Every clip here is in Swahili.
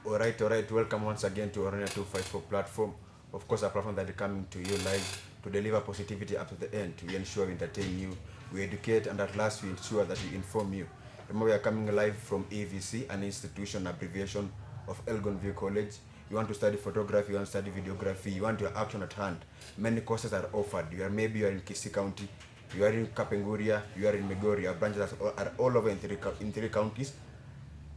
Alright. Welcome once again to Orone 254 platform. Of course, a platform that is coming to you live to deliver positivity up to the end. We ensure we entertain you, we educate, and at last we ensure that we inform you. Remember, we are coming live from EVC, an institution abbreviation of Elgonview College. You want to study photography, you want to study videography, you want your action at hand. Many courses are offered. Maybe you are in Kisii County, you are in Kapenguria, you are in Migori. Our branches are all over in three counties.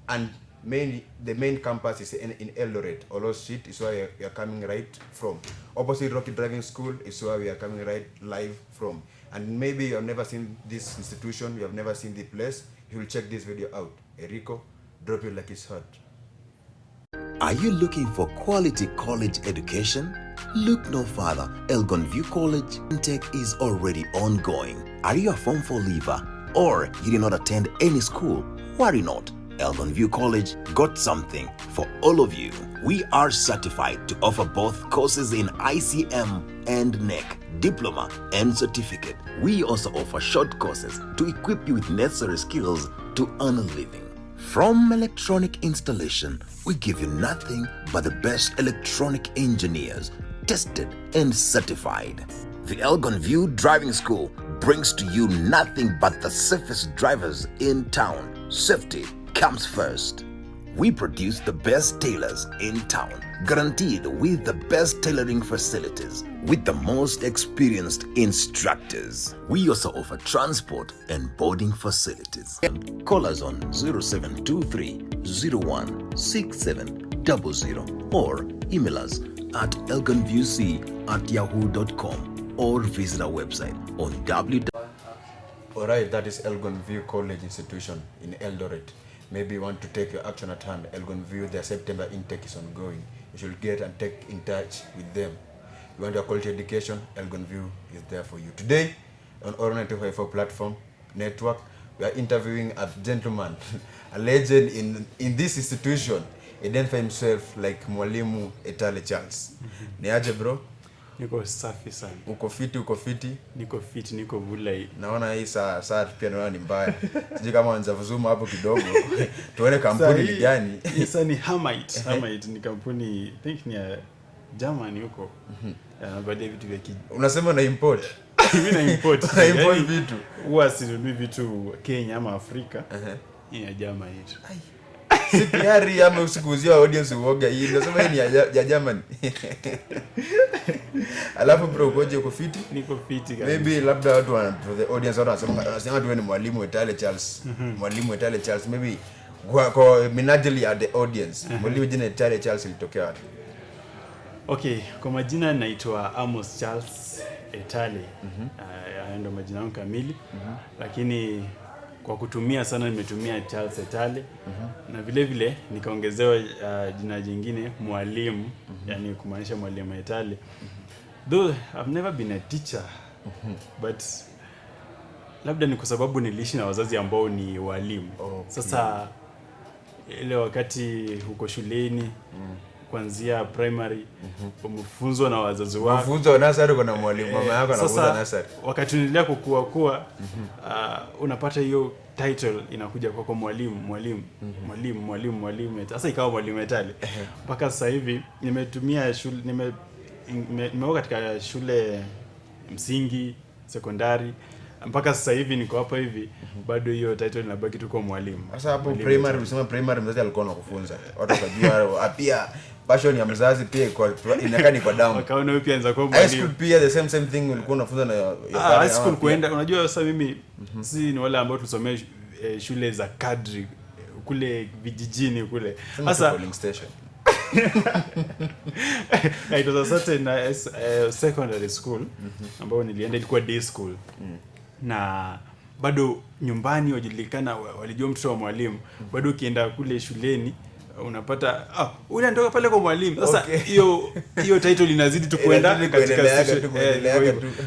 And the main campus is in Eldoret. Olo Street is where we are coming right from. Opposite Rocky Driving School is where we are coming right live from. And maybe you have never seen this institution, you have never seen the place. You will check this video out. Eriko, drop it like it's hot. Are you looking for quality college education? Look no further. Elgonview College intake is already ongoing. Are you a Form 4 leaver or you did not attend any school? Worry not. Elgonview College got something for all of you. We are certified to offer both courses in ICM and NEC, diploma and certificate. We also offer short courses to equip you with necessary skills to earn a living. From electronic installation, we give you nothing but the best electronic engineers, tested and certified. The Elgonview Driving School brings to you nothing but the safest drivers in town. Safety comes first. We produce the best tailors in town, guaranteed with the best tailoring facilities, with the most experienced instructors. We also offer transport and boarding facilities. Call us on 0723 016700 or email us at elgonviewc@yahoo.com or visit our website on Alright, that is Elgonview College Institution in Eldoret. Maybe you want to take your action at hand. Elgonview, their September intake is ongoing. You should get and take in touch with them. You want your quality education, Elgonview is there for you. Today, on Orone 254 platform network, we are interviewing a gentleman, a legend in this institution. He identifies himself like MWALIMU ETALE Charles. Ni aje bro? Niko safi sana. Uko fiti? Niko fit, niko bulai. Naona hii saa pia naona ni mbaya. Sijui kama wanza zoom hapo kidogo. Tuone kampuni ni gani. Sasa ni Hamite. Hamite ni kampuni, I think ni ya Germany huko. Baadaye vitu vya unasema na import. Mimi na import. Na import vitu. Huwa sinunui vitu Kenya ama Afrika. Ni ya Germany hiyo. Sikiari ama usikuuzia audience uoga hii. Nasema hii ni ya Germany. Alafu bro ukoje, uko fiti? Niko fiti guys. Maybe labda watu for the audience wanasema tu ni MWALIMU ETALE Charles. MWALIMU ETALE Charles, maybe kwa minajili ya the audience. MWALIMU jina ETALE Charles ilitokea wapi? Okay, kwa majina naitwa Amos Charles ETALE. Ndio majina yangu kamili. Lakini kwa kutumia sana nimetumia Charles ETALE. Na vile vile nikaongezewa jina jingine mwalimu, yani kumaanisha mwalimu ETALE. Though I've never been a teacher, but labda ni kwa sababu niliishi na wazazi ambao ni walimu. Sasa ile wakati huko shuleni kuanzia primary umefunzwa na wazazi wako. Umefunzwa nursery kuna mwalimu mama yako anafunza nursery. Wakati unaendelea kukua unapata hiyo title inakuja kwa mwalimu. Sasa ikawa mwalimu ETALE. Mpaka sasa hivi nimetumia shule nimekuwa katika shule msingi, sekondari. Mpaka sasa hivi niko hapa hivi bado hiyo title inabaki tu kwa mwalimu. Sasa hapo primary unasema primary mzazi alikuwa anakufunza. Watu wakajua pia passion ya mzazi pia inakani kwa damu. Wakaona wewe pia anza kuwa mwalimu. High school pia the same thing ulikuwa unafunza na high school kuenda. Unajua sasa mimi si ni wale ambao tusomea shule za kadri kule vijijini kule. Sasa polling station. It was a certain secondary school ambao nilienda, ilikuwa day school. Na bado nyumbani wajulikana, walijua mtoto wa mwalimu. Bado ukienda kule shuleni unapata ule anatoka pale kwa mwalimu. Sasa hiyo title inazidi tu kwenda katika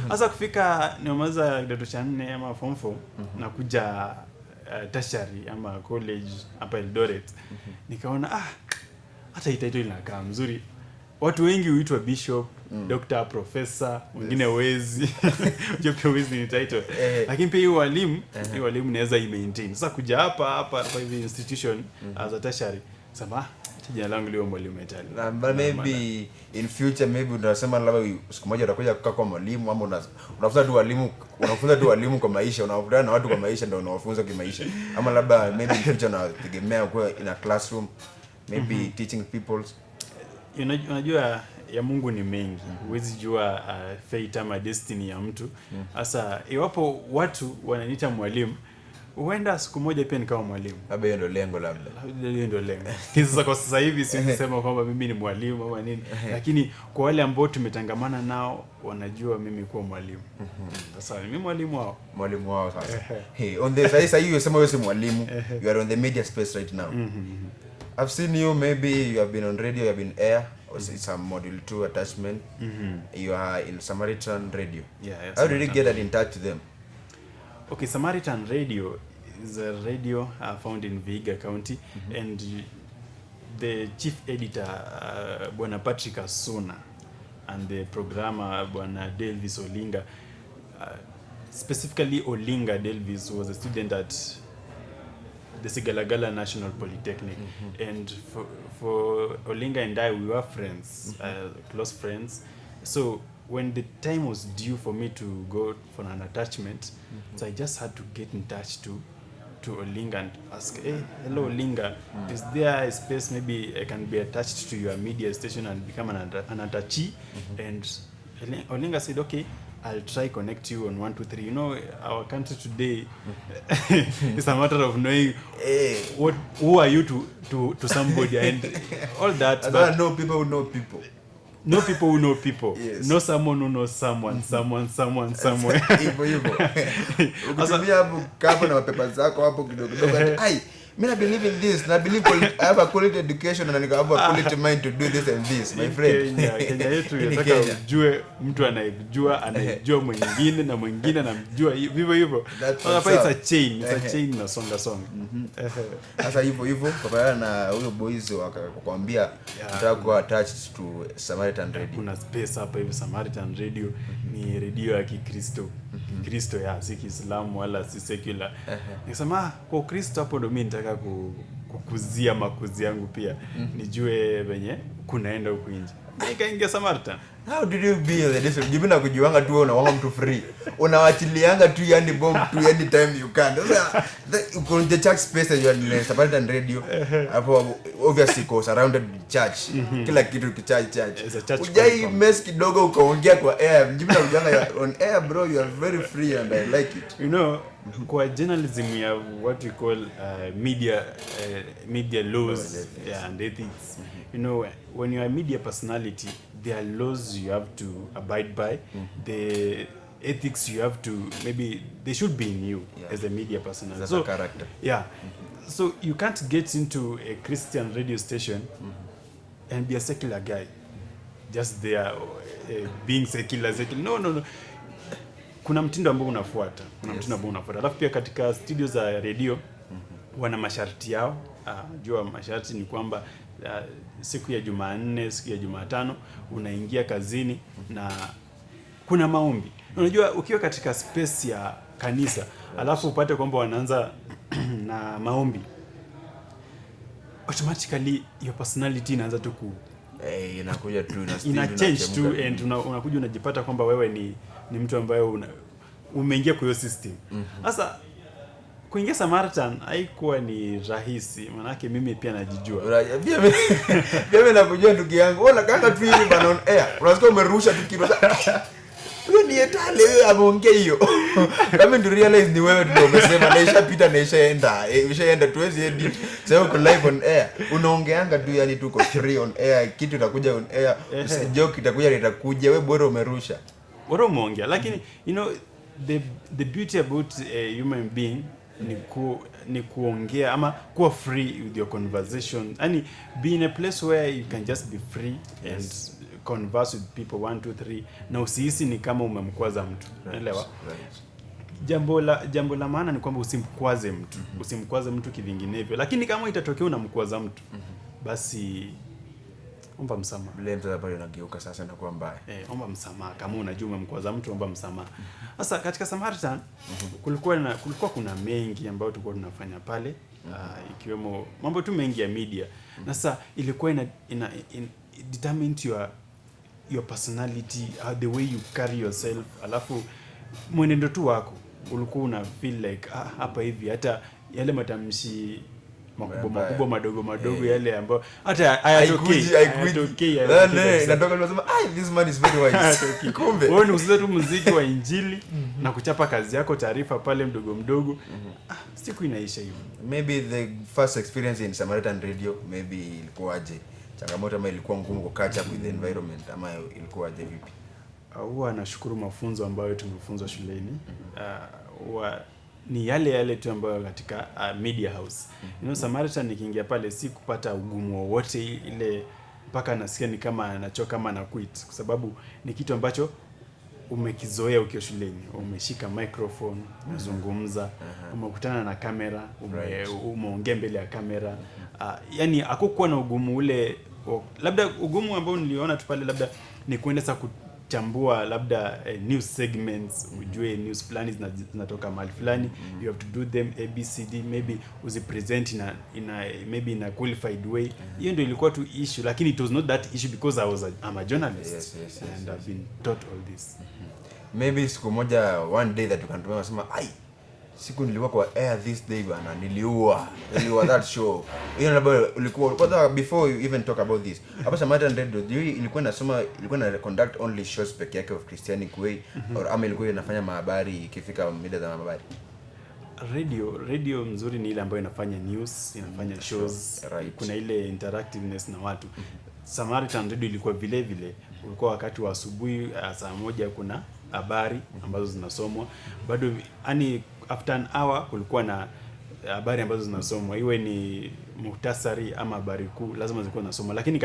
sasa kufika nimaliza kidato cha 4 ama form 4 na kuja tertiary ama college hapa Eldoret. Nikaona hata hii title inakaa mzuri. Watu wengi huitwa bishop, doctor, professor, wengine wezi. Unajua pia wezi ni title. Lakini pia hiyo walimu, naweza i-maintain. Sasa kuja hapa hivi institution as a tertiary. Sema Jina langu leo mwalimu ETALE. Na maybe in future maybe unasema labda siku moja utakuja kukaa kwa mwalimu ama unafunza tu walimu kwa maisha, unawafundisha na watu kwa maisha ndio unawafunza kwa maisha. Ama labda maybe in future unategemea kuwa in a classroom maybe teaching people. Unajua ya Mungu ni mengi. Huwezi jua fate ama destiny ya mtu. Sasa iwapo watu wananiita mwalimu, huenda siku moja pia nikawa mwalimu. Labda hiyo ndio lengo labda. Hiyo ndio lengo. Sasa kwa sasa hivi siwezi sema kwamba mimi ni mwalimu ama nini. Lakini kwa wale ambao tumetangamana nao wanajua mimi kuwa mwalimu. Sasa mimi mwalimu wao. Mwalimu wao sasa. Hey, on the sasa hiyo sema wewe si mwalimu. You are on the media space right now. I've seen you, maybe you have been on radio, you have been air, or it's a module 2 attachment. You are in Samaritan Radio. Yeah, how did you get in touch with them? Okay, Samaritan Radio is a radio found in Vihiga County, and the chief editor, Bwana Patrick Asuna, and the programmer, Bwana Delvis Olinga. Specifically, Olinga Delvis was a student at the Sigalagala National Polytechnic, and for Olinga and I, we were friends, close friends. So when the time was due for me to go for an attachment, so I just had to get in touch to Olinga and ask, hey, hello Olinga, is there a space maybe I can be attached to your media station and become an attachee? And Olinga said, okay, I'll try connect you on 1, 2, 3. You know, our country today is a matter of knowing who are you to somebody and all that. I don't know people who know people. Know people who know people. Yes. Know someone who knows someone somewhere. Hivyo. Ukitumia hapo kapo na mapepa zako hapo kidogo. Ai, mimi I believe in this. I believe I have a quality education and I have a quality mind to do this and this, my friend. Kenya yetu inataka ujue mtu anayejua mwingine na mwingine anamjua hivyo. Hapa it's a chain na songa. Sasa hivyo kwa na huyo boys wakakwambia nataka kuwa attached to Samaritan Radio. Kuna space hapa hivi. Samaritan Radio ni radio ya Kikristo. Kristo ya si Kiislamu wala si secular. Nikasema kwa Kristo hapo ndo mimi nataka kukuzia makuzi yangu pia. Nijue venye kunaenda huko nje. Nikaingia Samaritan. How did you be the difference? Jibina kujiwanga tu wewe unawanga mtu free. Unawachilianga tu yani bomb tu any time you can. Sasa uko the church space you are in Samaritan Radio. Hapo obviously go surrounded with church. Kila kitu church. Ujai mess kidogo ukaongea kwa air. Jibina kujiwanga on air bro, you are very free and I like it. You know, kwa journalism we have what we call media laws and ethics. You know, when you are a media personality, there are laws you have to abide by. The ethics you have to, maybe they should be in you as a media personality. As a character. Yeah. So you can't get into a Christian radio station and be a secular guy. Just there being secular. No. Kuna mtindo ambao unafuata. Alafu pia katika studio za radio wana masharti yao. Jua masharti ni kwamba siku ya Jumanne, siku ya Jumatano unaingia kazini na kuna maombi. Unajua ukiwa katika space ya kanisa alafu upate kwamba wanaanza na maombi, automatically your personality inaanza tu inakuja tu ina change tu and unakuja unajipata kwamba wewe ni mtu ambaye umeingia kwa hiyo system. Sasa kuingia Samaritan haikuwa ni rahisi, manake mimi pia najijua. Mimi nakujua ndugu yangu. Ona kanga tu hivi bana on air. Unasikia umerusha tu kilo. Wewe ni ETALE wewe ameongea hiyo. Kama ndio realize ni wewe ndio umesema naisha pita naisha enda tuwezi edit. Sasa uko live on air. Unaongeanga tu yani tuko free on air. Kitu itakuja on air. Joke itakuja wewe bora umerusha. Bora umeongea. Lakini you know the beauty about a human being ni kuongea ama kuwa free with your conversation. Yani be in a place where you can just be free and converse with people 1, 2, 3 na usihisi ni kama umemkwaza mtu. Unaelewa? Jambo la maana ni kwamba usimkwaze mtu. Usimkwaze mtu kivinginevyo. Lakini kama itatokea unamkwaza mtu, basi omba msamaha. Blame sasa pale unageuka sasa na kuwa mbaya. Omba msamaha. Kama unajua umemkwaza mtu, omba msamaha. Sasa katika Samaritan kulikuwa kuna mengi ambayo tulikuwa tunafanya pale. ikiwemo mambo tu mengi ya media. Na sasa ilikuwa ina determine your personality, the way you carry yourself, alafu mwenendo tu wako ulikuwa una feel like hapa hivi, hata yale matamshi makubwa madogo yale ambayo hata hayatokei natoka unasema this man is very wise. Kumbe wewe ni usikize tu muziki wa injili na kuchapa kazi yako, taarifa pale mdogo siku inaisha hivyo. Maybe the first experience in Samaritan Radio maybe ilikuwaje? Changamoto ama ilikuwa ngumu ku catch up with the environment ama ilikuwaje vipi? Huwa nashukuru mafunzo ambayo tumefunzwa shuleni. Huwa ni yale tu ambayo katika media house. Samaritan nikiingia pale si kupata ugumu wowote ile mpaka nasikia ni kama anachoka ama na quit, kwa sababu ni kitu ambacho umekizoea ukiwa shuleni. Umeshika microphone, unazungumza, umekutana na kamera, umeongea mbele ya kamera. Yani hakukuwa na ugumu ule. Labda ugumu ambao niliona tu pale labda ni kuenda sasa kuchambua labda news segments, ujue news fulani zinatoka mahali fulani, you have to do them ABCD, maybe uzipresent maybe in a qualified way. Hiyo ndio ilikuwa tu issue, lakini it was not that issue because I'm a journalist. And I've been taught all this. Maybe siku moja one day that you can remember sema siku nilikuwa kwa air this day bana, niliua that show. Labda ulikuwa kwanza before you even talk about this. Hapa Samaritan Radio ilikuwa na conduct only shows peke yake of Christianic way, or ama ilikuwa inafanya habari ikifika mida za habari? Radio mzuri ni ile ambayo inafanya news, inafanya shows, right. Kuna ile interactiveness na watu. Samaritan Radio ilikuwa vile ulikuwa wakati wa asubuhi saa 1 kuna habari ambazo zinasomwa. Bado after an hour kulikuwa na habari ambazo zinasomwa, iwe ni muhtasari ama habari kuu, lazima zilikuwa zinasomwa. Lakini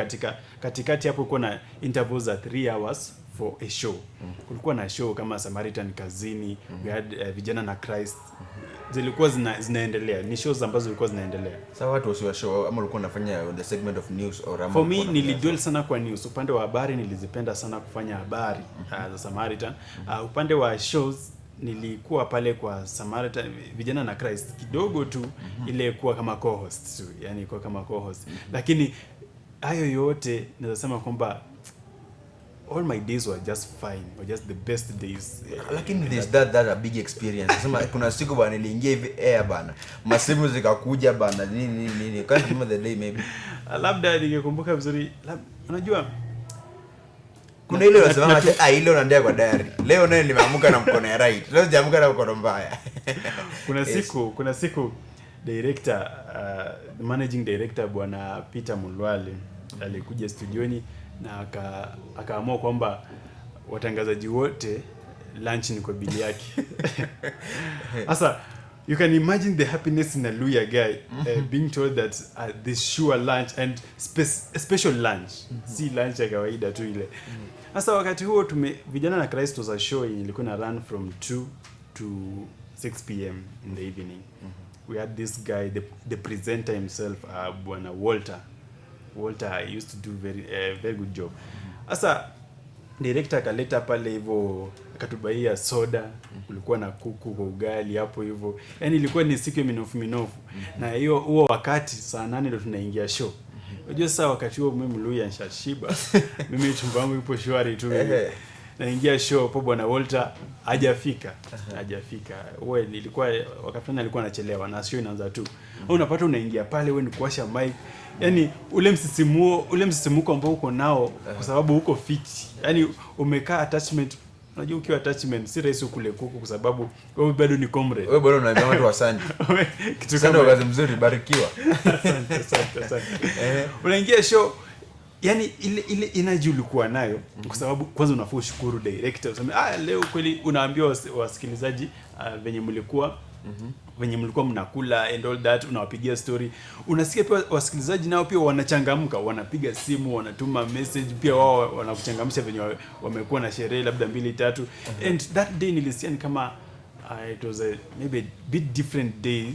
katikati hapo kulikuwa na intervals za 3 hours for a show. Kulikuwa na show kama Samaritan Kazini, we had Vijana na Christ. Zilikuwa zinaendelea, ni shows ambazo zilikuwa zinaendelea. Sasa watu wasio show ama ulikuwa unafanya the segment of news or ama? For me nilidwell sana kwa news. Upande wa habari nilizipenda sana kufanya habari za Samaritan. Upande wa shows nilikuwa pale kwa Samaritan Vijana na Christ kidogo tu, ile kuwa kama co-host tu, yani kuwa kama co-host. Lakini hayo yote naweza sema kwamba all my days were just fine, were just the best days. Lakini there's that a big experience. Sema kuna siku bana niliingia hivi air bana, masimu zikakuja bana, nini can't remember the day maybe. Labda ningekumbuka vizuri, unajua kuna ile unasema ile unaandika kwa diary. Leo naye nimeamka na mkono ya right. Leo sijaamka na mkono mbaya. Kuna siku director, the managing director Bwana Peter Mulwale alikuja studioni na akaamua kwamba watangazaji wote lunch ni kwa bili yake. Sasa you can imagine the happiness in a Luya guy being told that this sure lunch and special lunch, si lunch ya kawaida tu ile. Sasa wakati huo Vijana na Christ was a show ilikuwa na run from 2 to 6 p.m. in the evening. We had this guy, the presenter himself, Bwana Walter used to do very good job. Sasa director akaleta pale hivyo, akatubaia soda, kulikuwa na kuku kwa ugali hapo hivyo. Yani ilikuwa ni siku ya minofu. Na huo wakati saa 8 ndio tunaingia show. Unajua sasa wakati huo mimi Luya nishashiba. Mimi chumba wangu ipo shwari tu. Naingia show hapo, Bwana Walter hajafika. Wewe nilikuwa wakati fulani alikuwa anachelewa na show inaanza tu. Unapata unaingia pale, wewe ni kuwasha mic. Yani ule msisimuko ambao uko nao kwa sababu uko fit. Yani umekaa attachment. Unajua ukiwa attachment si rahisi kule kuku kwa sababu wewe bado ni comrade. Wewe bado unaambia watu asante. Kitu kama kazi mzuri, barikiwa. Asante. Unaingia show, yani ile energy ulikuwa nayo kwa sababu kwanza unafaa ushukuru director. Useme leo kweli unaambia wasikilizaji venye mlikuwa venye mlikuwa mnakula and all that, unawapigia story. Unasikia pia wasikilizaji nao pia wanachangamka, wanapiga simu, wanatuma message pia wao wanakuchangamsha venye wamekuwa na sherehe labda 2-3. And that day nilisikia ni kama it was maybe a bit different day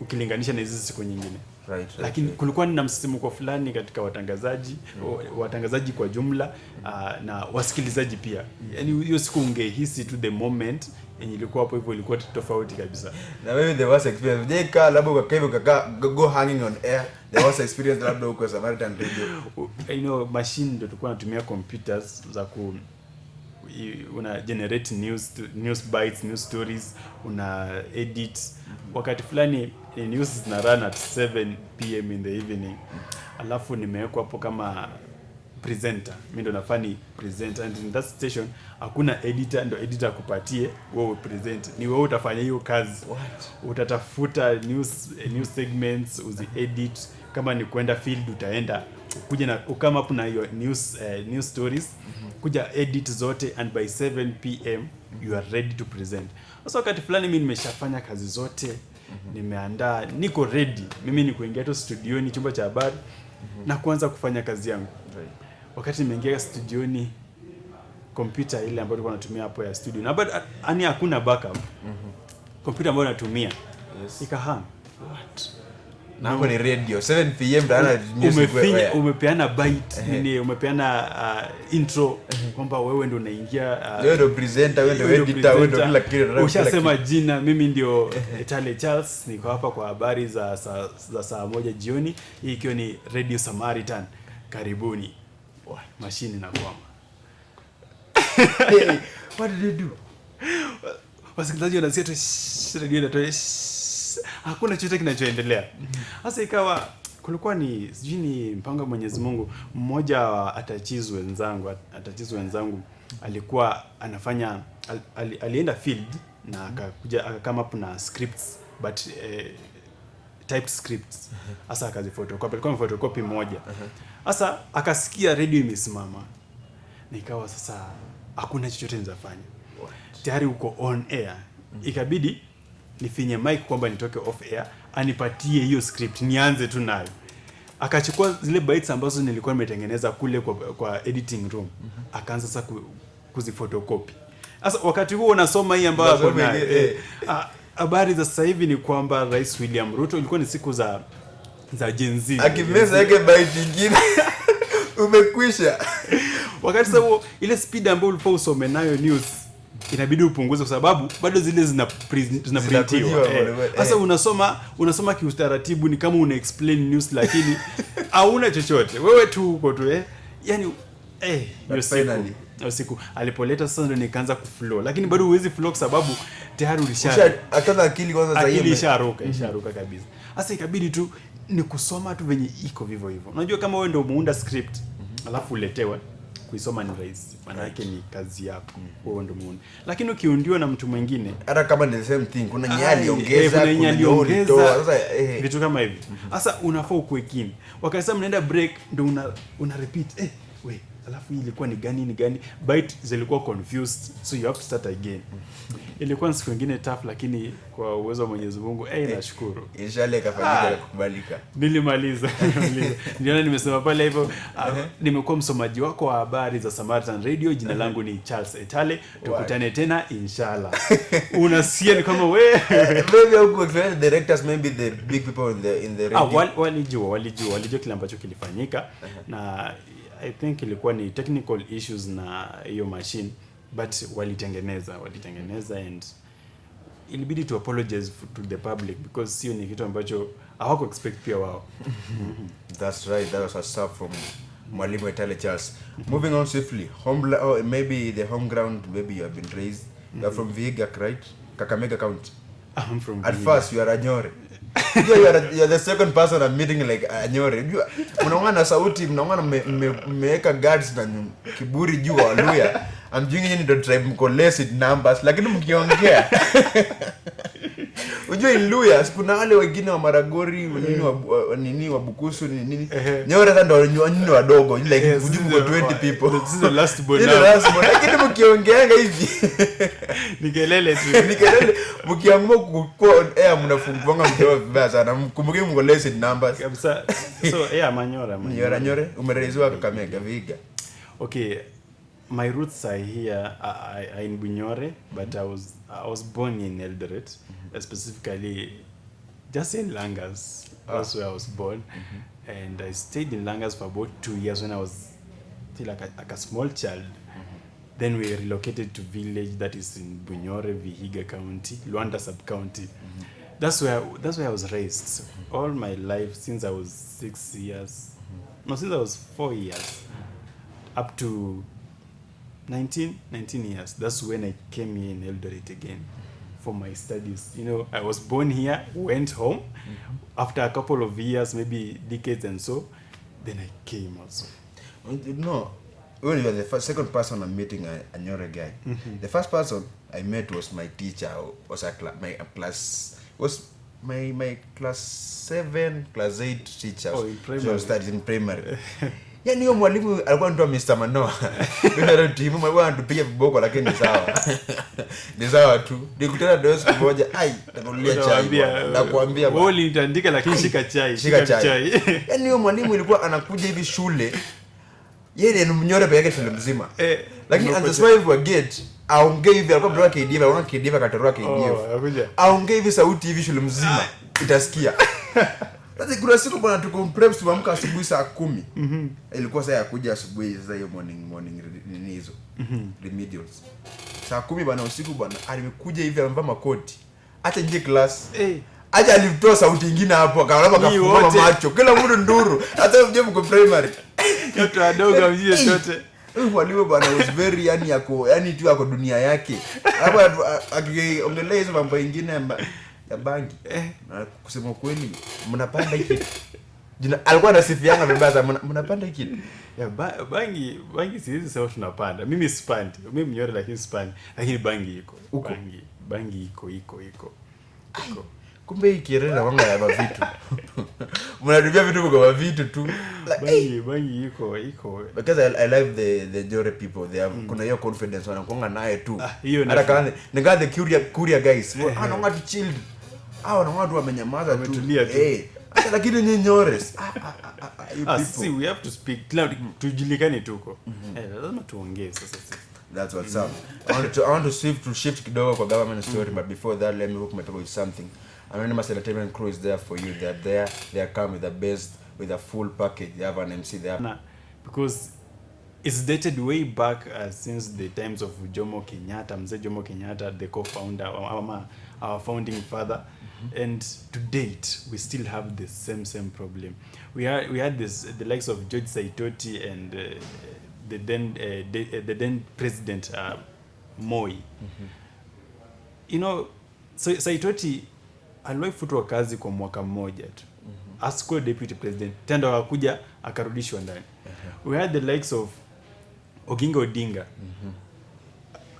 ukilinganisha na hizo siku nyingine. Lakini kulikuwa na msisimko fulani katika watangazaji kwa jumla na wasikilizaji pia. Yaani hiyo siku ungehisi to the moment yenye ilikuwa hapo hivyo ilikuwa tofauti kabisa. Na maybe the worst experience jeka labda ukaka go hanging on air, the worst experience labda uko Samaritan Radio. Machine ndio tulikuwa tunatumia computers za una generate news bites, news stories, una edit. Wakati fulani news zina run at 7 PM in the evening. Alafu nimewekwa hapo kama presenter. Mimi ndo nafanya presenter, and in that station hakuna editor, ndo editor kupatie wewe present. Ni wewe utafanya hiyo kazi. Utatafuta news segments, uzi edit. Kama ni kwenda field utaenda kuja na kama hapo na hiyo news stories, kuja edit zote, and by 7 PM you are ready to present. Sasa wakati fulani mimi nimeshafanya kazi zote, nimeandaa, niko ready. Mimi ni kuingia tu studioni, chumba cha habari na kuanza kufanya kazi yangu. Wakati nimeingia studioni, kompyuta ile ambayo tulikuwa tunatumia hapo ya studio, na bado ani hakuna backup. Kompyuta ambayo natumia ikahang. Na hapo ni radio 7 PM ndana music umepeana bite, nini umepeana intro kwamba wewe ndio unaingia, wewe ndio presenter, wewe ndio editor, wewe ndio kila kitu. Ushasema jina, mimi ndio ETALE Charles, niko hapa kwa habari za saa 1 jioni. Hii ikiwa ni Radio Samaritan. Karibuni. Mashine na kwama. What did you do? Wasikilizaji wanasikia tu radio inatoa hakuna chochote kinachoendelea. Sasa ikawa kulikuwa ni sijini mpango wa Mwenyezi Mungu. Mmoja wa atachizu wenzangu alikuwa anafanya alienda field na akakuja kama kuna scripts but type scripts. Sasa akazifotocopy, alikuwa photocopy moja. Sasa akasikia radio imesimama. Nikawa sasa hakuna chochote nizafanya. Tayari uko on air. Ikabidi nifinye mic kwamba nitoke off air, anipatie hiyo script nianze tu nayo. Akachukua zile bytes ambazo nilikuwa nimetengeneza kule kwa editing room. Akaanza sasa kuzifotocopy. Sasa wakati huo unasoma hii ambayo hapo na habari za sasa hivi ni kwamba Rais William Ruto, ilikuwa ni siku za Gen Z. Akimeza yake byte nyingine umekwisha. Wakati sasa ile speed ambayo ulifaa usome nayo news inabidi upunguze kwa sababu bado zile zinaprintiwa. Sasa unasoma kiutaratibu, ni kama una explain news lakini hauna chochote. Wewe tu uko tu yani hiyo siku alipoleta sasa ndio nikaanza kuflow, lakini bado huwezi flow kwa sababu tayari hata akili kwanza sasa hiyo isharuka kabisa. Sasa ikabidi tu ni kusoma tu venye iko vivyo hivyo. Unajua kama wewe ndio muunda script alafu uletewe kuisoma ni rahisi, maana yake ni kazi yako wewe ndio muone. Lakini ukiundiwa na mtu mwingine, hata kama ni the same thing, kuna nyali ongeza, sasa vitu kama hivi. Sasa unafaa ukue keen. Wakati sasa mnaenda break ndio una repeat alafu hii ilikuwa ni gani byte zilikuwa confused, so you have to start again. Ilikuwa siku nyingine tough, lakini kwa uwezo wa Mwenyezi Mungu nashukuru inshallah ikafanyika kukubalika. Nilimaliza. Ndio nimesema pale hivyo. Nimekuwa msomaji wako wa habari za Samaritan Radio. Jina langu ni Charles ETALE. Tukutane tena inshallah. Unasikia ni kama maybe huko directors, maybe the big people in the radio walijua kile ambacho kilifanyika. Na I think ilikuwa ni technical issues na hiyo machine, but walitengeneza and ilibidi to apologize to the public because sio ni kitu ambacho hawako expect pia wao. That's right, that was a stuff from Mwalimu ETALE Charles. Moving on swiftly, maybe the home ground, maybe you have been raised. You are from Vihiga, right? Kakamega County. I'm from At first you are Anyore. You are the second person I'm meeting like Anyore. Mnaongana sauti, mnaongana mmeweka guards na kiburi juu wa Luya. I'm doing it in the tribe mkolesi numbers, lakini mkiongea unajua in Luya kuna wale wengine wa Maragori, nini wa Bukusu nini. Nyore sasa ndio nyinyi wadogo like ujumu 20 people. This is the last born. Lakini mkiongea hivi nikelele mkiamua kwa mnafungua mdomo vibaya sana. Mkumbuke mkolesi numbers kabisa. So Manyore umereizwa Kakamega Vihiga. Okay, my roots are here in Bunyore, but I was born in Eldoret, specifically just in Langas. That's where I was born. And I stayed in Langas for about 2 years when I was still like a small child. Then we relocated to village that is in Bunyore, Vihiga County, Luanda sub-county. That's where I was raised. All my life since I was 6 years. No, since I was 4 years. Up to 19 years. That's when I came here in Eldoret again for my studies. You know, I was born here, went home. After a couple of years, maybe decades and so, then I came also. No, when you are the second person I'm meeting a Nyore guy. The first person I met was my teacher. Was my class 7, class 8 teacher. Oh, in primary. So studied in primary. Yani huyo mwalimu alikuwa anaitwa Mr. Manoa. Mimi timu mwa tupiga viboko lakini ni sawa. Ni sawa tu. Nikutana na siku moja, ai, nakunulia chai. Nakwambia wewe ulitandika lakini shika chai. Yani huyo mwalimu ilikuwa anakuja hivi shule. Yeye ni Mnyore peke yake shule mzima. Lakini anasema wa gate aongee hivi alikuwa bro KDV, anaona KDV katoroa KDV. Aongee hivi sauti hivi shule mzima itasikia. Sasa kuna siku bwana tuko preps tuamka asubuhi saa 10. Ilikuwa saa ya kuja asubuhi sasa hiyo morning nini hizo. Remedials. Saa 10 bwana usiku bwana alikuja hivi amevaa makoti. Hata nje class. Aje alitoa sauti nyingine hapo akaanza kafungua macho. Kila mtu nduru. Hata mje mko primary. Yote wadogo mjie sote. Huyu mwalimu bwana was very yani tu yako dunia yake. Hapa akiongelea hizo mambo mengine ya bangi. Na kusema kweli mnapanda hiki. Alikuwa anasifiana vibaya sana mnapanda hiki. Ya bangi siwezi sema tunapanda. Mimi sipandi. Mimi Mnyore lakini sipandi. Lakini bangi iko. Bangi iko. Kumbe ikirela wanga ya vitu. Mnadubia vitu kwa vitu tu. Bangi iko. Because I love the Jore people. They have kuna hiyo confidence wanakuanga naye tu. Hata kana ninga the curious guys. Anaona tu chill. Na watu wamenyamaza tu. Hata lakini ni Nyores. See, we have to speak loud. Tujulikane tuko. Lazima tuongee sasa. That's what's up. I want to shift kidogo kwa government story, but before that let me hook my people with something. Anonymous Entertainment Crew is there for you. They're there. They are come with the best, with a full package. They have an MC there. Because it's dated way back since the times of Jomo Kenyatta, Mzee Jomo Kenyatta, the co-founder, our founding father. And to date, we still have the same problem. We had the likes of George Saitoti and the then president Moi. You know, Saitoti aliwahi futwa kazi kwa mwaka mmoja tu. Asikuwa deputy president. Tenda akakuja akarudishwa ndani. We had the likes of Oginga Odinga.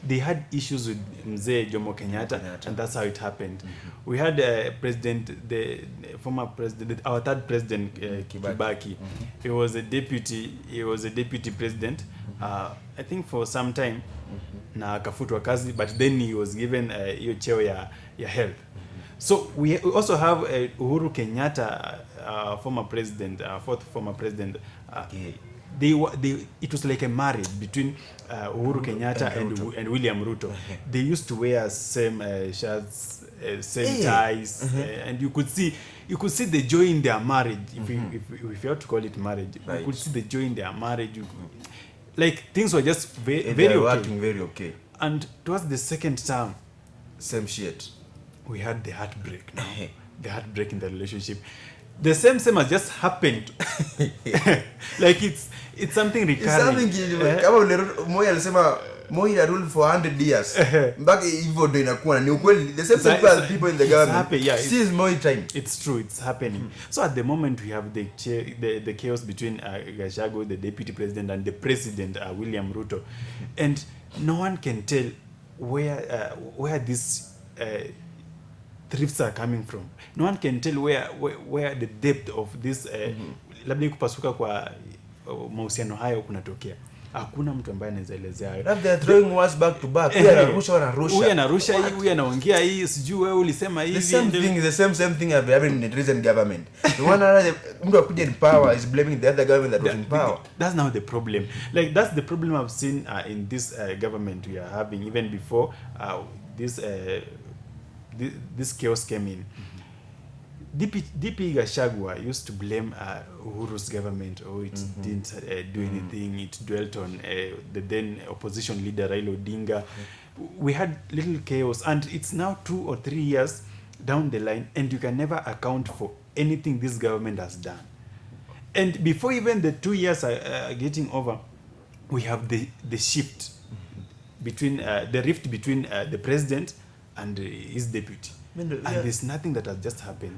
They had issues with Mzee Jomo Kenyatta, and that's how it happened. We had the former president, our third president, Kibaki. He was a deputy president, I think for some time, na akafutwa kazi, but then he was given hiyo cheo ya health. So we also have Uhuru Kenyatta, former president, fourth former president. It was like a marriage between Uhuru Kenyatta and William Ruto. They used to wear same shirts, same ties, and you could see the joy in their marriage. If you have to call it marriage, you could see the joy in their marriage. Like things were just very working very okay. And towards the second term, same shit. We had the heartbreak now. The heartbreak in the relationship. The same has just happened. Like it's something recurring. It's something kama Moi alisema Moi rule for 100 years. Mpaka hivyo ndio inakuwa ni ukweli. The same people in the government. Since Moi time. It's true, it's happening. So at the moment we have the chaos between Gachagua, the deputy president, and the president William Ruto. And no one can tell where this thrifts are coming from. No one can tell where the depth of this labda kupasuka kwa mahusiano hayo kunatokea. Hakuna mtu ambaye anaweza elezea hayo. They are throwing words back to back. Huyu anarusha hii, huyu anaongea hii, sijui wewe ulisema hivi. The same thing have happened in the recent government. The one mtu akuja in power is blaming the other government that was in power. That's now the problem. Like that's the problem I've seen in this government we are having even before this chaos came in. DP Gachagua used to blame Uhuru's government, it didn't do anything. It dwelt on the then opposition leader Raila Odinga. We had little chaos, and it's now 2 or 3 years down the line, and you can never account for anything this government has done. And before even the 2 years are getting over, we have the shift between the rift between the president and his deputy. And there's nothing that has just happened.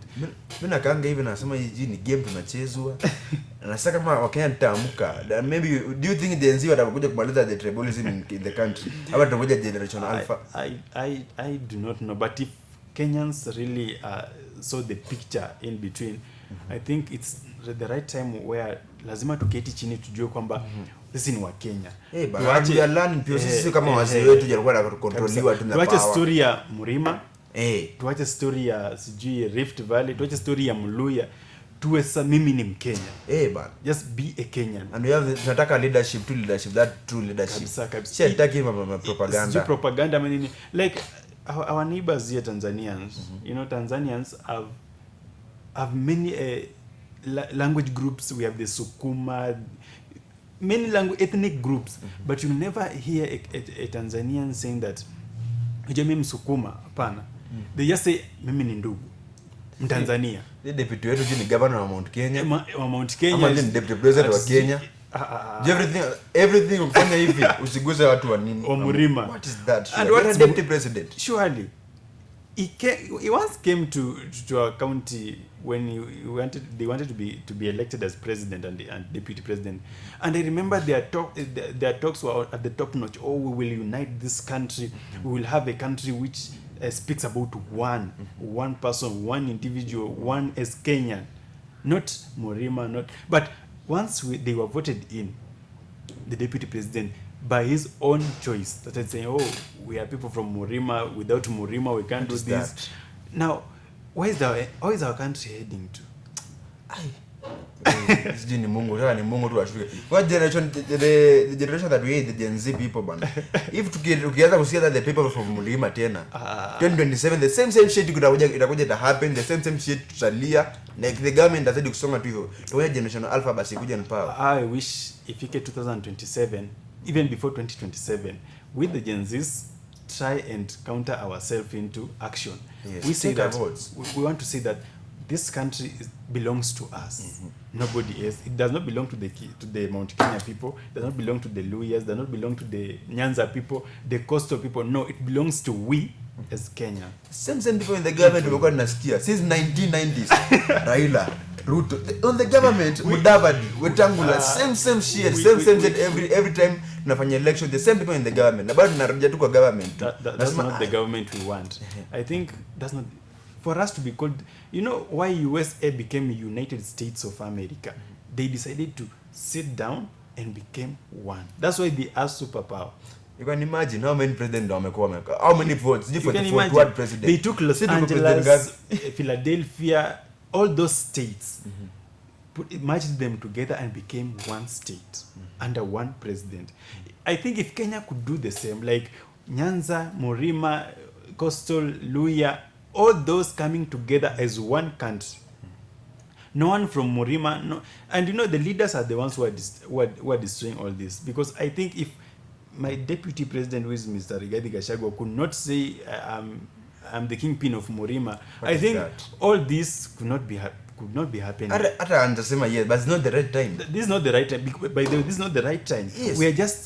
Mimi nakanga hivi nasema hii ni game tunachezwa. Na sasa kama Wakenya nitaamka, maybe do you think the NZ watakuja kumaliza the tribalism in the country? Ama tutakuja generation alpha? I do not know, but if Kenyans really saw the picture in between, I think it's the right time where lazima tuketi chini tujue kwamba sisi ni wa Kenya. Tuache learn pia sisi kama wazee wetu jalikuwa na controliwa tu na power. Tuache story ya Murima. Tuache story ya sijui Rift Valley, tuache story ya Mluya. Tuwe mimi ni Mkenya. Bana. Just be a Kenyan. And we have tunataka leadership, that true leadership. Kabisa. Sitaki propaganda. Sijui propaganda manini. Like our neighbors here, Tanzanians, you know, Tanzanians have many language groups. We have the Sukuma, many ethnic groups, but you never hear a Tanzanian saying that mimi Msukuma, hapana. They just say mimi ni ndugu Mtanzania. The deputy wetu ni governor wa Mount Kenya. Mount Kenya. Ama ni deputy president wa Kenya. Everything ukifanya hivi usiguze watu wa nini? Wa Murima. What is that? And what is deputy president? Surely. He once came to our county when they wanted to be elected as president and deputy president, and I remember their talks were at the top notch. Oh, we will unite this country. We will have a country which speaks about one person, one individual, one as Kenyan, not Murima, but once they were voted in, the deputy president, by his own choice, started saying, "Oh, we are people from Murima. Without Murima, we can't do this." That? Now, where is our country heading to? Sijui ni Mungu tu ashuke. What generation, the generation that we the Gen Z people bana. If tukianza kusikia that the people from Murima tena 2027 the same shit itakuja to happen, the same shit tutalia, like the government doesn't kusonga tu hivyo. Tuwe generation alpha basi kuja ni power. I wish ifike 2027, even before 2027, with the Gen Zs, try and counter ourselves into action. Yes, we say that we want to say that this country belongs to us, nobody else. It does not belong to the Mount Kenya people. It does not belong to the Luyas. It does not belong to the Nyanza people, the coastal people. No, it belongs to we as Kenya. Same people in the government wamekuwa nasikia since 1990s. Raila, Ruto on the government, Mudavadi, Wetangula, same shit, same shit every time tunafanya election, the same people in the government. Na bado tunarejea tu kwa government. That's not the government we want. I think that's not for us to be called. You know why USA became United States of America? They decided to sit down and became one. That's why they are superpower. You can imagine how many presidents wamekuwa, how many votes you can imagine. What president? They took Los Angeles, Philadelphia, all those states, merged them together and became one state under one president. I think if Kenya could do the same, like Nyanza, Murima, Coastal, Luya, all those coming together as one country. No one from Murima, no, and you know the leaders are the ones who are destroying all this. Because I think if my deputy president, who is Mr. Rigathi Gachagua, could not say I'm the kingpin of Murima, I think all this could not be happening. Ata anasema yes, but it's not the right time. This is not the right time. By the way, this is not the right time. Yes.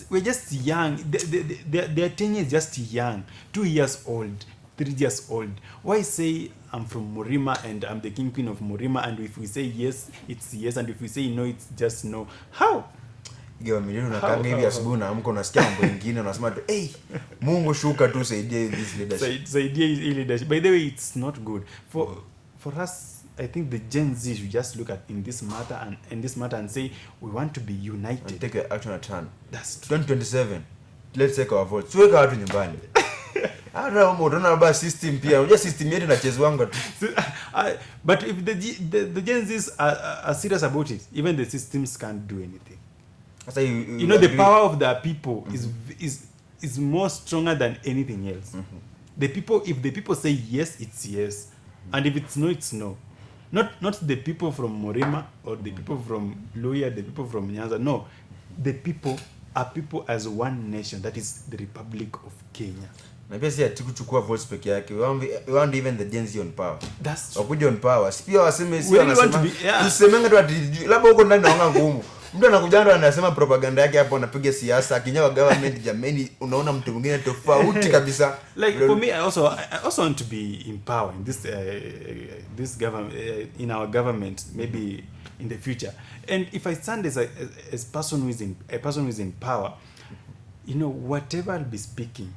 We're just young. Their tenure is just young. 2 years old, 3 years old. Why say I'm from Murima and I'm the kingpin of Murima, and if we say yes, it's yes, and if we say no, it's just no? How? Milioni unakanga hivi asubuhi na amko unasikia mambo mengine unasema tu Mungu shuka tu saidie this leadership. Saidie hii leadership. By the way, it's not good for us. I think the Gen Z should just look at in this matter and say we want to be united and take action at hand. That's true. 2027. Let's take our vote. Tuweka watu nyumbani. Ara mbona ba system pia. Unajua system yetu inachezwanga tu. But if the Gen Zs are serious about it, even the systems can't do anything. You know, the power of the people is more stronger than anything else. If the people say yes, it's yes, and if it's no, it's no. Not the people from Morima or the people from Luya, the people from Nyanza. No, the people are people as one nation. That is the Republic of Kenya. Na pia si atukuchukua votes peke yake. We want even the Gen Z on power. That's wakuja on power. Sipia waseme si wanasema tusemenga tu ati labda huko ndani naonga ngumu. Mtu anakuja ndo anasema propaganda yake hapo anapiga siasa akinyawa government jameni unaona mtu mwingine tofauti kabisa. Like for me I also want to be in power in this government in our government maybe in the future. And if I stand as a person who is in power, you know, whatever I'll be speaking,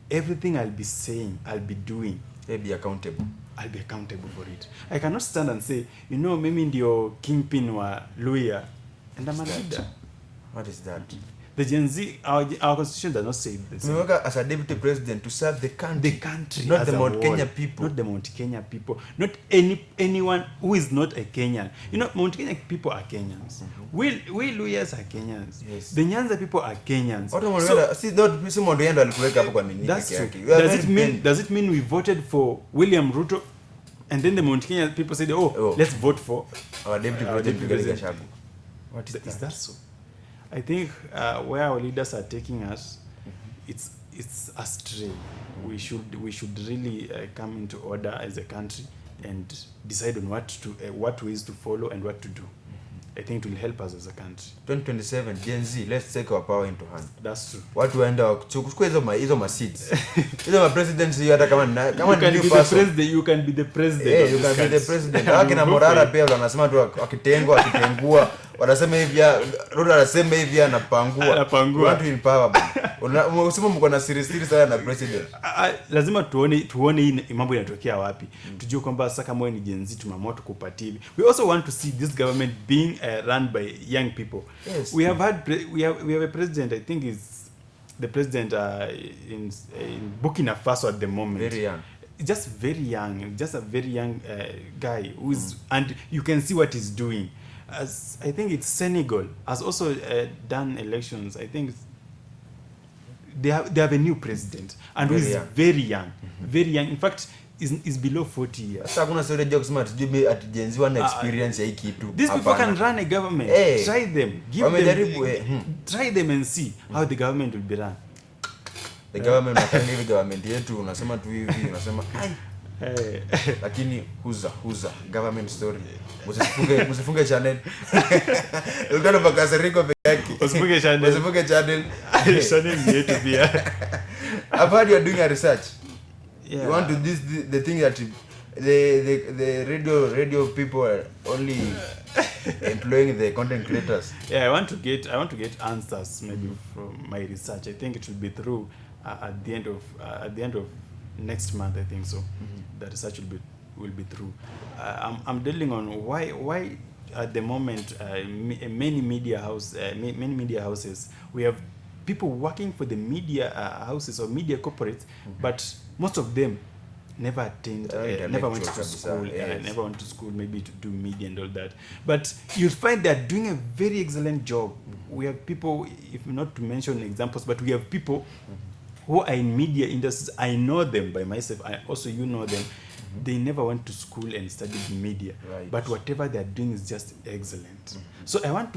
everything I'll be saying, I'll be doing, I'll be accountable for it. I cannot stand and say, you know, mimi ndio kingpin wa Luya and I'm a leader. What is that? The Gen Z, our constitution does not say this. We work as a deputy president to serve the country. Not the Mount Kenya people. Not the Mount Kenya people. Not anyone who is not a Kenyan. You know, Mount Kenya people are Kenyans. We Luyas are Kenyans. Yes. The Nyanza people are Kenyans. That's true. Does it mean we voted for William Ruto and then the Mount Kenya people said, let's vote for our deputy president? What is that so? I think where our leaders are taking us, it's astray. We should really come into order as a country and decide on what ways to follow and what to do. I think it will help us as a country. 2027 Gen Z, let's take our power into hand. That's true. Watu waenda kuchukua hizo ma seats. Hizo ma presidency hata kama you can be the president. You can be the president. Akina Morara pia wanasema tu akitengua wanasema hivi Ruto anasema hivi anapangua. Want to empower. Unasema mko na siri sana na president. Lazima tuone hii mambo yanatokea wapi. Tujue kwamba sasa kama wewe ni Gen Z tumeamua tukupatie hivi. We also want to see this government being run by young people. Yes. We have a president, I think is the president in Burkina Faso at the moment. Very young. Just a very young guy who is and you can see what he's doing. As I think it's Senegal has also done elections. I think they have a new president and who is very young. Very young. In fact, is below 40 years. Sasa kuna sio jokes smart juu at Gen Z wana experience ya hiki kitu. These people can run a government. Try them. Try them and see how the government will be run. The government hivi government yetu unasema tu hivi unasema lakini huza government story. Msifunge channel. Ulitaka bakasiriko peke yake. Msifunge channel. Channel yetu pia. I've heard you're doing a research. Yeah. You want to the thing that the radio people are only employing the content creators. Yeah, I want to get answers maybe from my research. I think it will be through at the end of next month, I think so. The research will be through. I'm dealing on why at the moment many media houses we have people working for the media houses or media corporates, but most of them never went to school. Never went to school maybe to do media and all that. But you'll find they're doing a very excellent job. We have people, if not to mention examples, but we have people who are in media industries. I know them by myself. You know them. They never went to school and studied media, but whatever they're doing is just excellent. So I want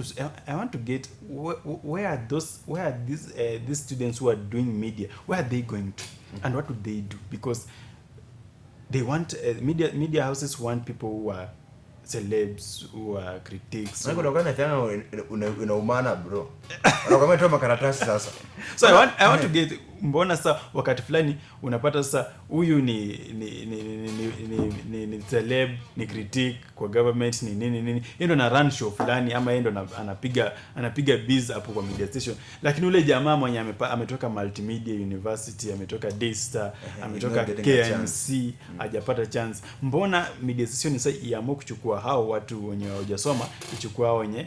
to get where are these students who are doing media, where are they going to, and what do they do? Because they want media houses want people who are celebs, who are critics. Unaumana bro. Unakwambia tu makaratasi sasa. So I want to get mbona sasa wakati fulani unapata sasa huyu ni celeb, ni critic kwa government ni nini. Yeye na run show fulani ama yeye ndo anapiga biz hapo kwa media station. Lakini ule jamaa mwenye ametoka Multimedia University, ametoka Daystar, ametoka KMC, hajapata chance. Mbona media station sasa iamua kuchukua hao watu wenye hawajasoma, ichukua wenye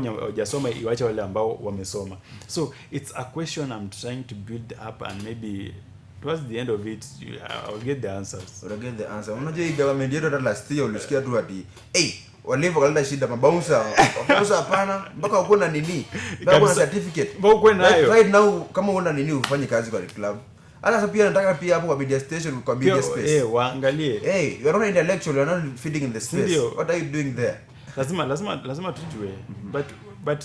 hawajasoma iwache wale ambao wamesoma. So it's a question I'm trying to build up, and maybe towards the end of it I'll get the answers. Unajua hii government yetu hata last year ulisikia tu ati walivo kalenda shida mabouncer hapana mpaka uko na nini mpaka una certificate mpaka uko nayo right now kama una nini ufanye kazi kwa club Hata pia nataka pia hapo kwa media station, kwa media space. Waangalie. Hey, you are not intellectual, you are not feeding in the space. What are you doing there? Lazima tujue. But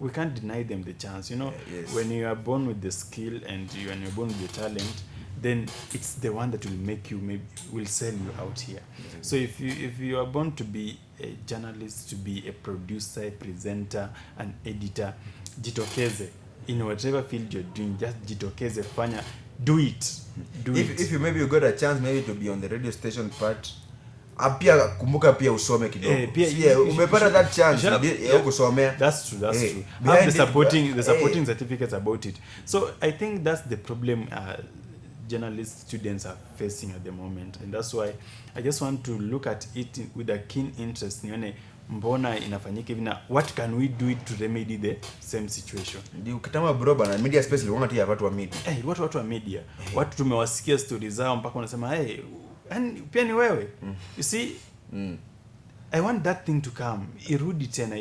we can't deny them the chance, you know. Yes. When you are born with the skill and when you're born with the talent, then it's the one that will make you, maybe will sell you out here. Mm-hmm. So if you are born to be a journalist, to be a producer, a presenter, an editor, jitokeze in whatever field you're doing. Just jitokeze, fanya, do it. If you maybe you got a chance maybe to be on the radio station part, pia kumbuka pia usome kidogo. Pia umepata that chance ya kusomea. That's true. Have the supporting certificates about it. So I think that's the problem journalist students are facing at the moment, and that's why I just want to look at it with a keen interest. Nione mbona inafanyika hivi na what can we do it to remedy the same situation. Ndio kitama bro bana, media space ilikuwa tia watu wa media. Watu wa media. Watu tumewasikia stories zao mpaka wanasema and pia ni wewe. You see, I want that thing to come. Irudi tena.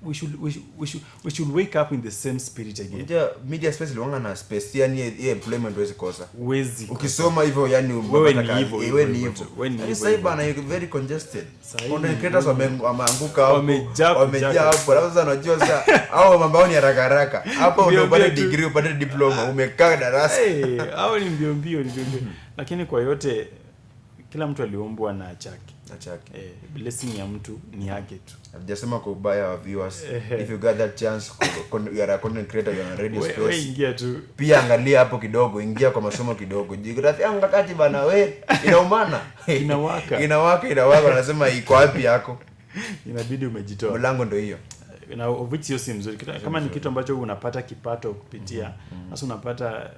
We should wake up in the same spirit again. Media space ilikuwa na space yani employment wezi kosa. Wezi. Ukisoma hivyo yani unapata wewe ni hivyo. Sasa bana you very congested. Content creators wameanguka hapo. Wamejaa hapo. Sasa unajua sasa au mambo ni haraka. Hapo ndio upate degree, upate diploma, umekaa darasa. Hao ni mbio. Lakini kwa yote kila mtu aliombwa na chake. Blessing ya mtu ni yake tu. Hajasema kwa ubaya wa viewers. If you got that chance, you are a content creator, you are on radio space. Wewe ingia tu. Pia angalia hapo kidogo, ingia kwa masomo kidogo. Jiografia ngakati bana inaumana. Inawaka anasema iko wapi yako? Inabidi umejitoa. Mlango ndio hiyo. Na which hiyo si mzuri. Kama ni kitu ambacho unapata kipato kupitia, sasa unapata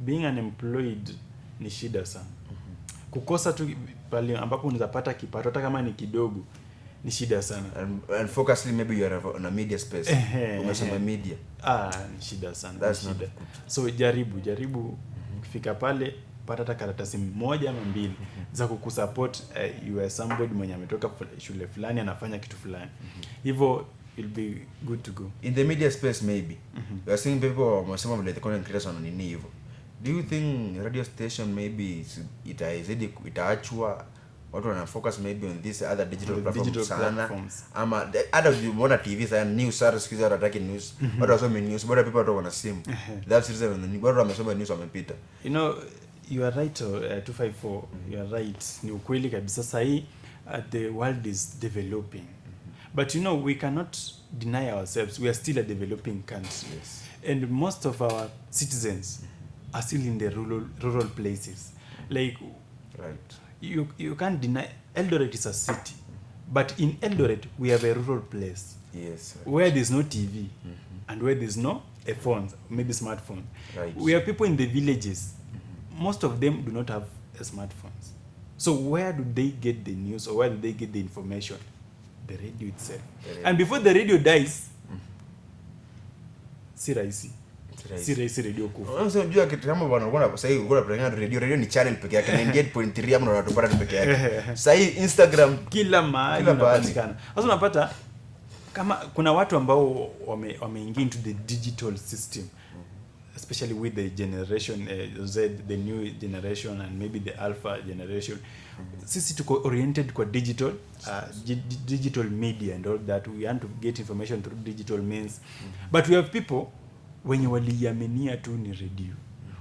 being unemployed ni shida sana. Kukosa tu pale ambapo unapata kipato hata kama ni kidogo ni shida sana. And focusly maybe you are on a media space. Umesoma media. Ni shida sana. That's shida. So jaribu ukifika pale pata hata karatasi moja ama mbili za kukusupport. You are somebody mwenye ametoka shule fulani anafanya kitu fulani. Hivyo will be good to go. In the media space maybe. You are seeing people wanasema vile the content creators wana nini hivyo. Do you think radio station maybe itaachwa watu wana focus maybe on this other digital platforms ama other umeona TV sana news sana sikiza wataki news watu wasome news bora people watu wana simu that's the reason watu wamesoma news wamepita. You know, you are right 254. You are right, ni ukweli kabisa. Sasa the world is developing, but you know we cannot deny ourselves we are still a developing country. Yes. And most of our citizens are still in the rural places. Like, right, you can't deny Eldoret is a city, but in Eldoret we have a rural place. Yes, right, where there's no TV and where there's no a phone, maybe smartphone. Right. We have people in the villages. Most of them do not have smartphones. So where do they get the news or where do they get the information? The radio itself. And before the radio dies, si rahisi radio kufa. Unajua kitu kama wanaona sasa hivi uko na radio ni channel pekee yake 98.3 ama unatupata pekee yake. Sasa hii Instagram kila mahali unapatikana. Sasa unapata kama kuna watu ambao wameingia into the digital system, especially with the generation Z, the new generation and maybe the alpha generation. Sisi tuko oriented kwa digital digital media and all that. We want to get information through digital means. But we have people wenye waliamenia tu ni radio.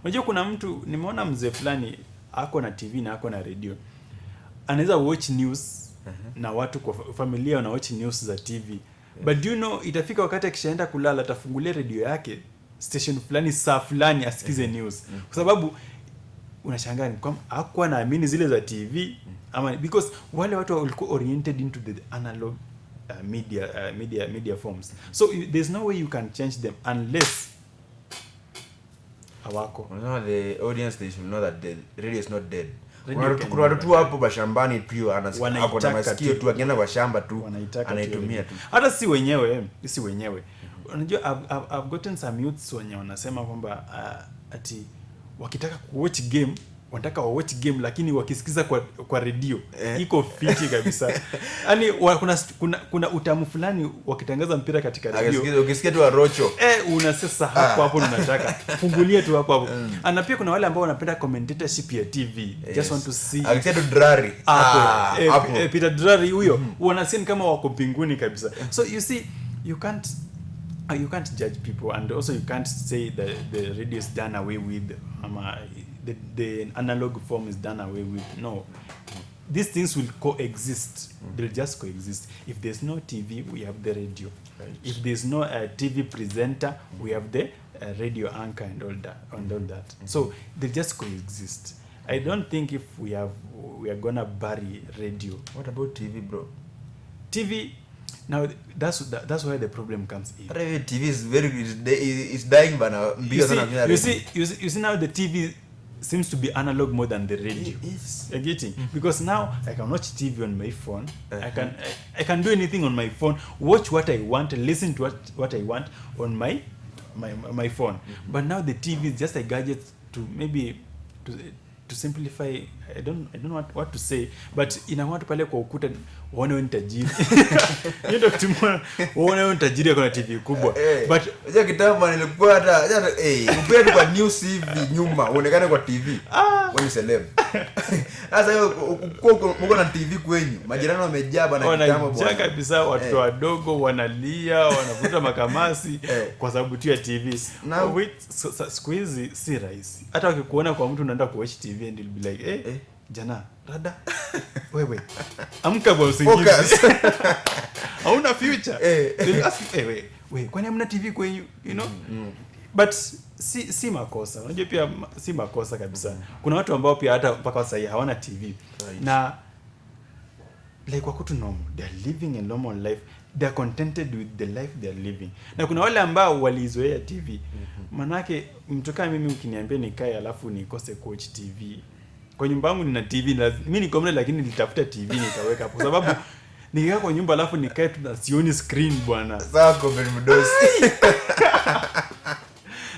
Unajua kuna mtu nimeona mzee fulani ako na TV na ako na radio. Anaweza watch news na watu kwa familia wana watch news za TV. But do you know itafika wakati akishaenda kulala atafungulia radio yake station fulani saa fulani asikize news. Kwa sababu unashangaa kama hakuwa naamini zile za TV ama because wale watu walikuwa oriented into the analog media forms. So there's no way you can change them unless awako. No, the audience they should know that the radio is not dead. Kuna watu tu hapo bashambani tu anasikia hapo na masikio tu akienda kwa shamba tu anaitumia tu. Hata si wenyewe. Unajua I've gotten some youths wenye wanasema kwamba ati wakitaka kuwatch game wanataka watch game lakini wakisikiza kwa radio iko fiti kabisa. Yaani kuna utamu fulani wakitangaza mpira katika radio. Ukisikia tu Arocho unasesa hapo unataka fungulie tu hapo. Na pia kuna wale ambao wanapenda commentatorship ya TV. Just want to see. Akisikia tu Drari hapo Peter Drari huyo wanasema kama wako mbinguni kabisa. So you see you can't judge people, and also you can't say that the radio is done away with, the analog form is done away with. No, these things will coexist. They'll just coexist. If there's no TV, we have the radio. Right. If there's no TV presenter, we have the radio anchor and all that. So they just coexist. I don't think if we are gonna bury radio. What about TV, bro? TV. Now that's where the problem comes in. TV is dying, but now you see now the TV seems to be analog more than the radio. You're getting? Because now I can watch TV on my phone. I can do anything on my phone. Watch what I want. Listen to what I want on my phone. But now the TV is just a gadget to simplify. I don't know what to say, but ina watu pale kwa ukuta waone wewe ni tajiri. Ndio kitu waone wewe ni tajiri kwa TV kubwa. But unajua kitambo nilikuwa hata upia tu kwa news hivi nyuma uonekane kwa TV. Wewe ni celeb. Sasa hiyo uko na TV kwenyu. Majirani wamejaa bana kitambo bwana. Wanajaa kabisa, watoto wadogo wanalia, wanavuta makamasi kwa sababu tu ya TV. Now siku hizi si rahisi. Hata wakikuona kwa mtu unaenda ku watch TV and you'll be like, jana rada wewe amka kwa usingizi hauna future. Wewe kwani hamna TV kwa you know? But si makosa. Unajua pia si makosa kabisa. Kuna watu ambao pia hata mpaka sasa hawana TV. Right. Na like wako tu normal, they are living a normal life, they are contented with the life they are living. Na kuna wale ambao walizoea TV. Manake mtu kama mimi ukiniambia nikae alafu nikose coach TV. Kwa nyumba yangu nina TV na mimi niko mle, lakini nilitafuta TV nikaweka hapo kwa sababu nikikaa kwa nyumba alafu nikae tu na sioni screen bwana. Zako ben mdosi.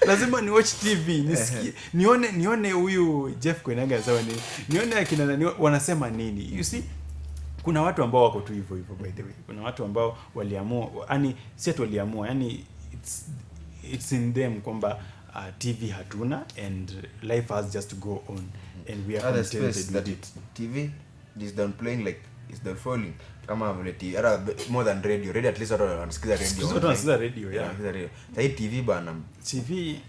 Lazima ni watch TV, nisikie. Nione huyu Jeff Koinange anasema nini. Nione akina wanasema nini. You see, kuna watu ambao wako tu hivyo by the way. Kuna watu ambao waliamua, yani si ati waliamua, yani it's in them kwamba TV hatuna and life has just to go on and we are contented with it. TV is done playing like it's done falling. Kama vile more than radio at least wanasikiza radio. Watu wanasikiza radio, yeah. Sasa TV bana. TV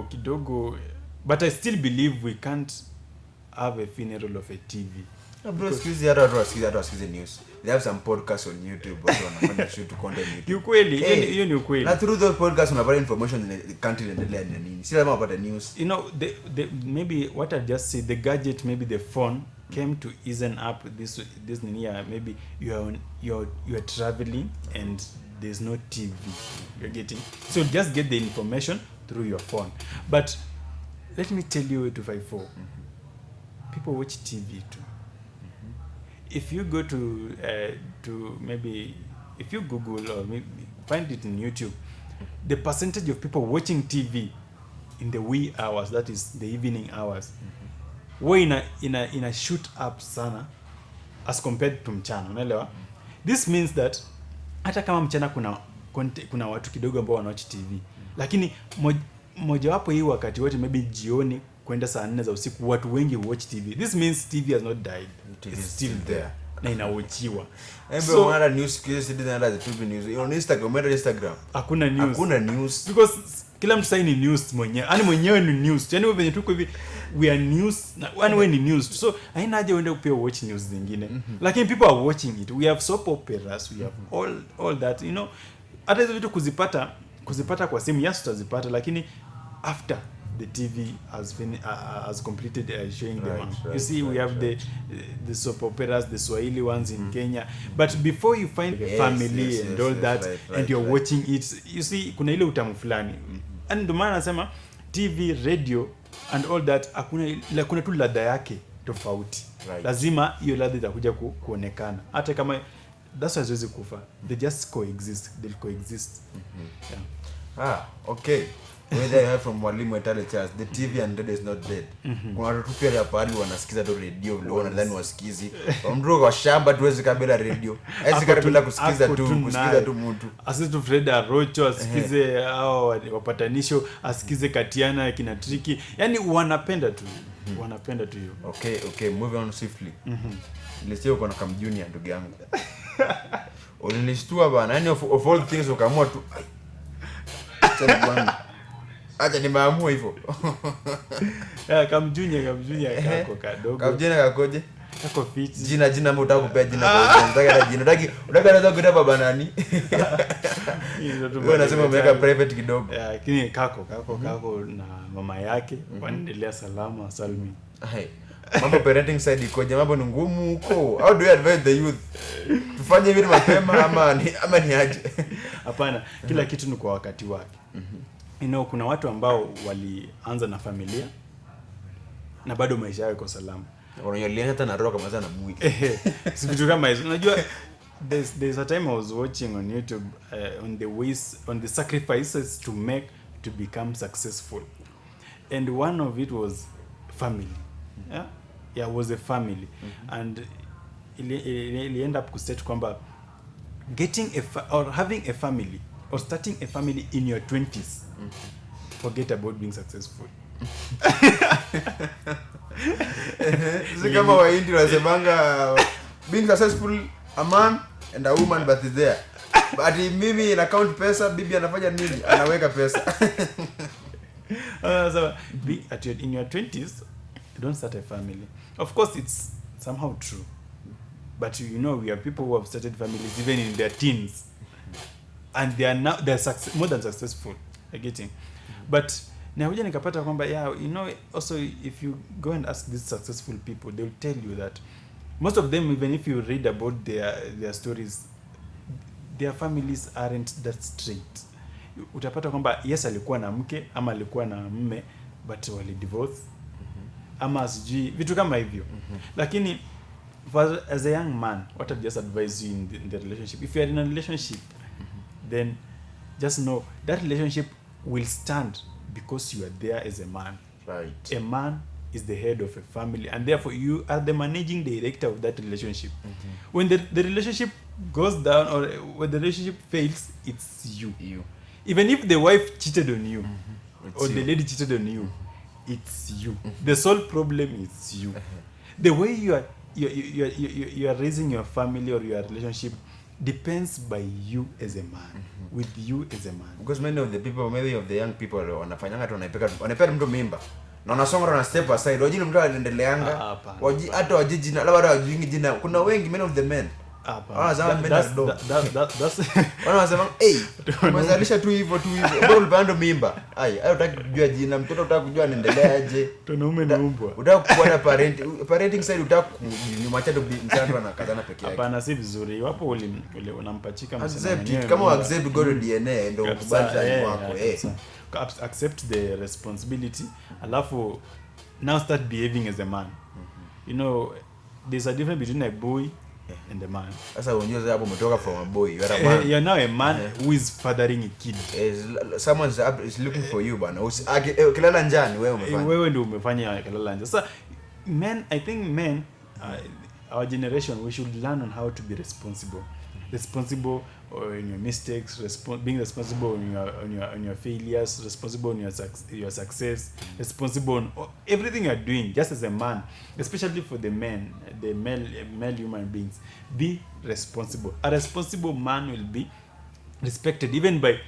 kidogo, but I still believe we can't have a funeral of a TV. Bro, excuse me, I don't news. They have some podcasts on YouTube also wanafanya shoot content YouTube. Ukweli, hiyo ni ukweli. Na through those podcasts unapata information in the country inaendelea nini. Si lazima upate news. You know, the maybe what I just said, the gadget, maybe the phone came to easen up this year. Maybe you're traveling and there's no TV. You're getting. So just get the information through your phone. But let me tell you 254. People watch TV too. If you go to maybe if you Google or maybe find it in YouTube, the percentage of people watching TV in the wee hours, that is the evening hours, wewe ina shoot up sana as compared to mchana, unaelewa? This means that hata kama mchana kuna watu kidogo ambao wanawatch TV, lakini moja wapo hii wakati wote maybe jioni kwenda saa 4 za usiku watu wengi watch TV. This means TV has not died. It's still there. Na inaochiwa. So wana news kiasi ndio ndio TV news. On Instagram, hakuna news. Because kila mtu sasa ni news mwenyewe. Yaani mwenyewe ni news. Yaani wewe venye tuko hivi we are news. Yaani wewe ni news. So haina haja uende upia watch news zingine. Lakini people are watching it. We have soap operas, we have all that, you know. Hata hizo vitu kuzipata kwa simu yes tutazipata, lakini after the TV has completed showing them. You see, we have the soap operas, the Swahili ones in Kenya. But before you find a family and all that, and you're watching it, you see, kuna ile utamu fulani. And ndio maana nasema TV, radio, and all that, kuna tu ladha yake tofauti. Lazima hiyo ladha itakuja kuonekana. Hata kama that's why kufa. They just coexist. They'll coexist. Okay. whether you have from Mwalimu ETALE Charles, the TV and radio is not dead. Kuna watu pia hapa hali wanasikiza tu radio, ndio wanadhani wasikizi. Mtu kwa shamba tuwezi kabla radio. Haizi kabla kusikiza tu mtu. Asitu Fred Arocho asikize hao wapatanisho, asikize Katiana kina Triki. Yaani wanapenda tu. Wanapenda tu hiyo. Okay, moving on swiftly. Nilisema uko na Kam Junior ndugu yangu. Ulinishtua bana, yani of all things ukaamua tu. Acha nimeamua hivyo. Kam Junior kako kadogo. Kam Junior kakoje? Kako fit. Jina mbona unataka kupea jina kwa unataka jina. Unataka naweza kuita baba nani? Wewe unasema umeweka private kidogo. Lakini kako na mama yake wanaendelea salama salmi. Mambo parenting side ikoje? Mambo ni ngumu huko. How do you advise the youth? Tufanye hivi mapema ama ni aje? Hapana, kila kitu ni kwa wakati wake. Kuna watu ambao walianza na familia na bado maisha yao yako salama. Wanalianza hata na roho kama sana mwili. Si vitu kama hizo. Unajua there's a time I was watching on YouTube on the sacrifices to make to become successful. And one of it was family. Yeah, was a family. And it end up kustate kwamba getting or having a family or starting a family in your 20s. Forget about being successful. Sisi kama Wahindi wasemanga being successful a man and a woman but is there. But mimi ina count pesa, bibi anafanya nini? Anaweka pesa. So in your 20s, don't start a family. Of course, it's somehow true. But we have people who have started families even in their teens. And they're more than successful. I getting. But now nikapata kwamba also if you go and ask these successful people, they'll tell you that most of them, even if you read about their stories, their families aren't that straight. Utapata kwamba yes alikuwa na mke ama alikuwa na mume but wali divorce. Ama sijui vitu kama hivyo. Lakini as a young man, what I just advise you in the relationship, if you are in a relationship, then just know that relationship will stand because you are there as a man. Right. A man is the head of a family, and therefore you are the managing director of that relationship. When the relationship goes down or when the relationship fails, it's you. Even if the wife cheated on you or the lady cheated on you, it's you. The sole problem is you. The way you are raising your family or your relationship depends by you as a man, with you as a man. Because many of the people, maybe of the young people, wanafanyanga tu wanapenda mtu mimba. Na wanasonga na step aside. Wajini mtu anaendeleanga. Hata wajiji jina, labda wajingi jina. Kuna wengi, many of the men. That's wanasema umezalisha tu hivyo bora ulipanda mimba unataka kujua jina mtoto unataka kujua anaendelea aje tunaume na umbwa unataka kuwa na parenting side unataka kumwacha tu mzando anakazana peke yake. Hapana, si vizuri wapo unampachika msana kama accept go to DNA ndio kubadilisha wako accept the responsibility alafu now start behaving as a man. There's a difference between a boy and a man. Sasa unyoza hapo umetoka from a boy, you are a man. You're now a man who is fathering a kid. Someone is looking for you bana. Kilala njani wewe umefanya. Wewe ndio umefanya kilala njani. Sasa I think men our generation, we should learn on how to be responsible. Responsible in your mistakes, being responsible on your failures, responsible on your success, responsible on everything you are doing, just as a man, especially for the men, the male human beings. Be responsible. A responsible man will be respected even by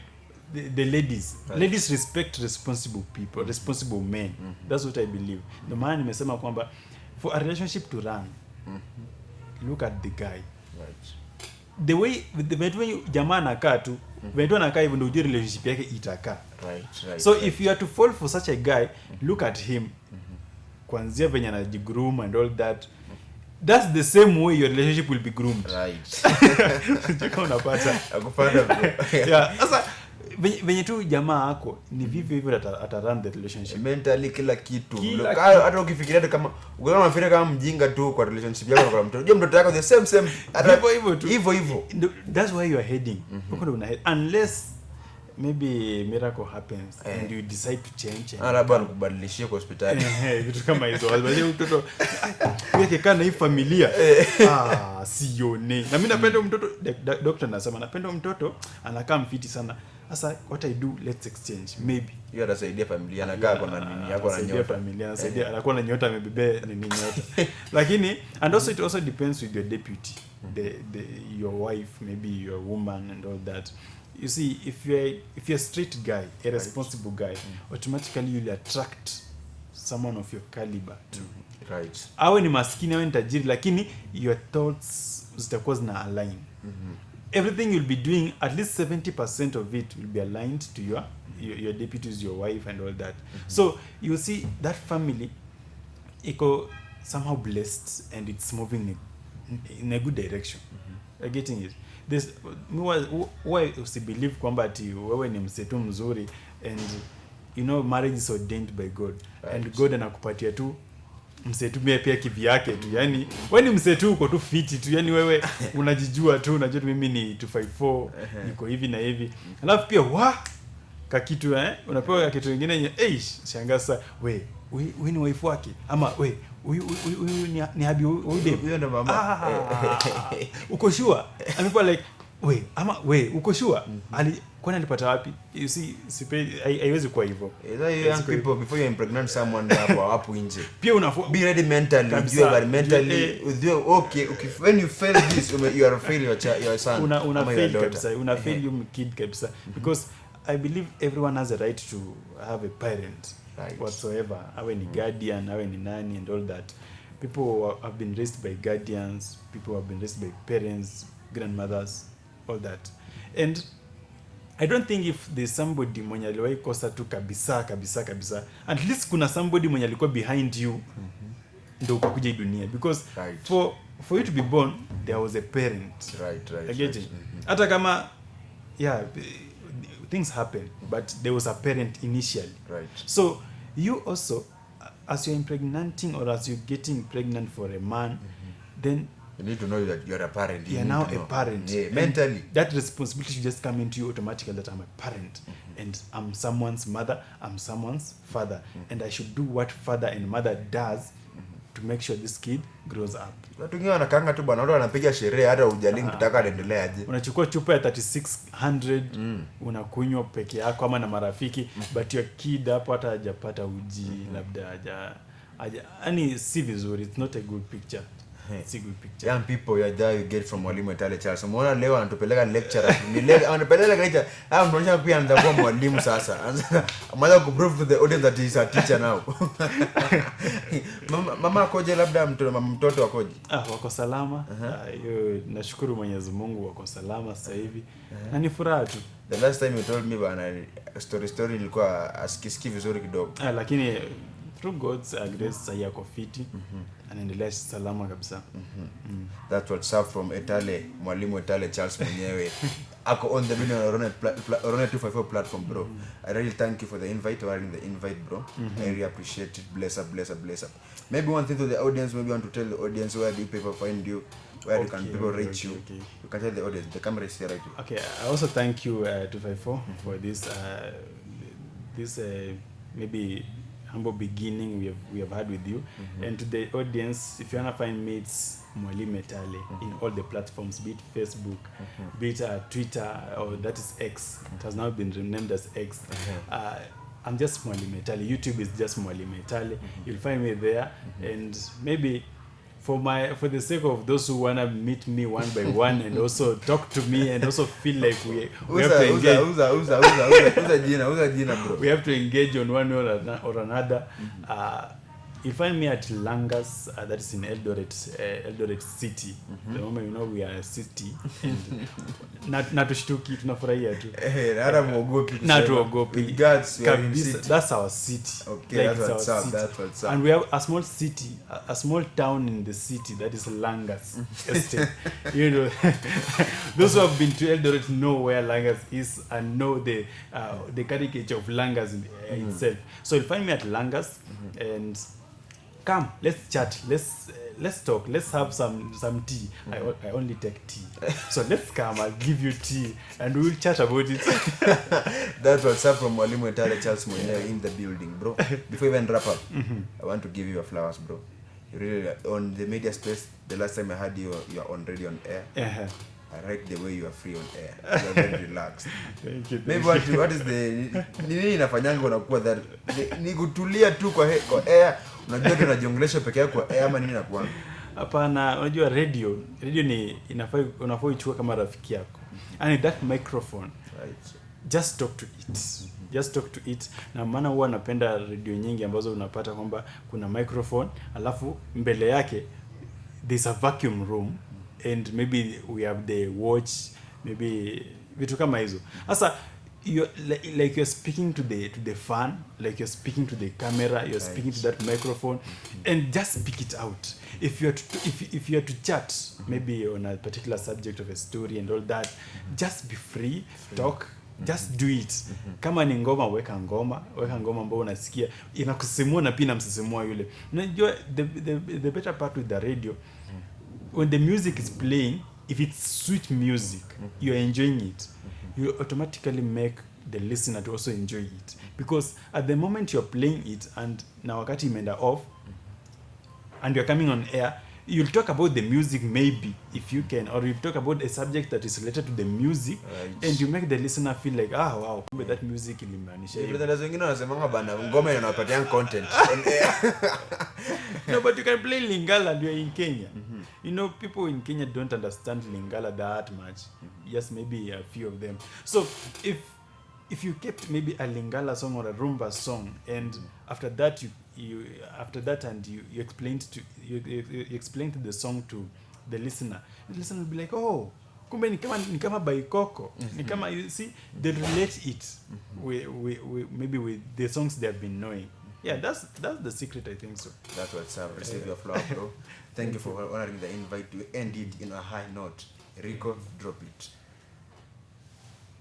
the ladies. Right. Ladies respect responsible people, responsible men. That's what I believe. The man nimesema kwamba for a relationship to run, look at the guy. Right. The way when jamaa anakaa tu, when anakaa hivyo ndio relationship yake itakaa. Right. So if you are to fall for such a guy, look at him. Kuanzia venye anajigroom and all that. That's the same way your relationship will be groomed. Right. Cheka unapata. Akupanda bro. Yeah. Sasa venye tu jamaa yako ni vivyo hivyo ata run the relationship. Mentally kila kitu. Hata ukifikiria kama unafikiria kama mjinga tu kwa relationship yako na mtoto. Unajua mtoto wako the same hivyo tu. Hivyo. That's why you are heading. Unless maybe miracle happens and you decide to change labda nikubadilishie kwa hospitali vitu kama hizo basi mtoto yake kana hii familia sione na mimi napenda mtoto doctor anasema napenda mtoto anakaa mfiti sana sasa what I do let's exchange maybe hiyo atasaidia familia anakaa kwa nini yako na nyota familia anasaidia anakuwa na nyota amebebe nini nyota lakini and also it also depends with your deputy your wife maybe your woman and all that. You see, if you're a straight guy, a responsible guy, automatically you'll attract someone of your caliber too. Right. Awe ni maskini awe ni tajiri lakini your thoughts zitakuwa zina align. Everything you'll be doing, at least 70% of it will be aligned to your deputies, your wife and all that. So you see that family iko somehow blessed and it's moving in a good direction. You're getting it. This why you believe kwamba ati wewe ni msetu mzuri and you know marriage is ordained by God, right. And God anakupatia tu msetu pia kivyake tu, yani wewe ni msetu uko tu fiti tu, yani wewe unajijua tu, unajua mimi ni 254 niko hivi na hivi, alafu pia kakitu unapewa kitu kingine shangasa we ni wife wake ama we huyu ni habi huyu ndo mama uko sure amekuwa like we ama we uko sure kwani alipata wapi? You see haiwezi kuwa hivyo. Young people before you impregnate someone hapo nje pia unafua be ready mentally, you mentally okay when you fail this you are failing your son una fail kabisa, una fail your kid kabisa, because I believe everyone has a right to have a parent, right, whatsoever, awe ni guardian, awe ni nani and all that. People have been raised by guardians, people have been raised by parents, grandmothers, all that. And I don't think if there's somebody mwenye aliwahi kosa tu kabisa, at least kuna somebody mwenye alikuwa behind you ndio ukakuja dunia, because right. for you to be born there was a parent, right. Hata kama things happen, but there was a parent initially, right. So you also, as you're impregnating or as you're getting pregnant for a man, then you need to know that you're a parent. You're now a parent. Yeah, mentally. That responsibility should just come into you automatically, that I'm a parent and I'm someone's mother, I'm someone's father, and I should do what father and mother does to make sure this kid grows up. Watu wengine wanakaanga tu bwana, watu wanapiga sherehe hata hujali mtaka aendelee aje. Unachukua chupa ya 3600 unakunywa peke yako ama na marafiki, but your kid hapo hata hajapata uji, labda haja yani si vizuri. It's not a good picture. It's a good picture. Young people, you're there, you get from mwalimu ETALE Charles. Umeona leo anatupeleka lecture. Anatupeleka lecture. Tunaonyesha pia anakuwa mwalimu sasa. Mwanza ku prove to the audience that he is a teacher now. Mama akoje, labda mtoto akoje? Wako salama. Nashukuru Mwenyezi Mungu wako salama sasa hivi. Na ni furaha tu. The last time you told me bana story ilikuwa asikisiki vizuri kidogo. Lakini through God's grace yako fiti. Anaendelea salama kabisa. That's what's up from ETALE, mwalimu ETALE Charles mwenyewe. Ako on the Orone 254 platform, bro. I really thank you for the invite, bro. I really appreciate it. Bless up. Maybe one thing to the audience, maybe you want to tell the audience where do people find you, where can people reach you. You can tell the audience, the camera is here right here. Okay, I also thank you 254 for this maybe humble beginning we have had with you. And to the audience, if you want to find me, it's MWALIMU ETALE in all the platforms, be it Facebook, be it Twitter, or that is X. It has now been renamed as X. I'm just MWALIMU ETALE. YouTube is just MWALIMU ETALE. You'll find me there. And maybe for the sake of those who wanna meet me one by one and also talk to me and also feel like we have to engage. Uza jina bro. We have to engage on one way or another. You find me at Langas, that is in Eldoret City. The moment you know we are a city. Na tushtuki, tunafurahia tu. Hata muogopi. Na tuogopi. That's our city. Okay, like that's what's up. And we have a small city, a small town in the city, that is Langas Estate. You know, those who have been to Eldoret know where Langas is and know the caricature of Langas itself. So you'll find me at Langas and come, let's chat, let's let's talk, let's have some tea. I only take tea, so let's come, I'll give you tea and we'll chat about it. That's what's up from Mwalimu ETALE Charles Bunyore in the building, bro. Before we even wrap up, I want to give you your flowers, bro. You really, on the media space, the last time I had you are on radio on air. I like the way you are free on air. You are very relaxed. Thank you. Maybe what is the nini inafanyanga unakuwa that ni kutulia tu kwa air, unajua tunajiongelesha peke yako kwa air ama nini inakuwa? Hapana, unajua radio ni unafaa ichukue kama rafiki yako. And that microphone, Right. just talk to it. Just talk to it. Na maana huwa napenda radio nyingi ambazo unapata kwamba kuna microphone, alafu mbele yake there's a vacuum room and maybe we have the watch, maybe vitu kama hizo. Sasa like you're speaking to the fan, like you're speaking to the camera, you're speaking to that microphone, and just speak it out. If you are to chat maybe on a particular subject of a story and all that, just be free. Talk. Just do it. Kama ni ngoma, weka ngoma ambayo unasikia inakusisimua na pia inamsisimua yule. Unajua the better part with the radio, when the music is playing, if it's sweet music, you're enjoying it, you automatically make the listener to also enjoy it, because at the moment you're playing it and na wakati imeenda off and you're coming on air, you'll talk about the music maybe if you can, or you talk about a subject that is related to the music, and you make the listener feel like, wow, that music ilimaanisha hivi. Brothers wengine wanasemanga bana ngoma inawapatia content on air. No, but you can play Lingala and you're in Kenya. You know, people in Kenya don't understand Lingala that much. Yes, maybe a few of them. So if you kept maybe a Lingala song or a Rumba song, and after that you explained the song to the listener will be like, oh, kumbe ni kama baikoko, ni kama, you see, they relate it with maybe with the songs they have been knowing. Yeah, that's the secret, I think so. That's what's up. Receive your flower, bro. Thank you for honoring the invite to end it in a high note. Rico, drop it.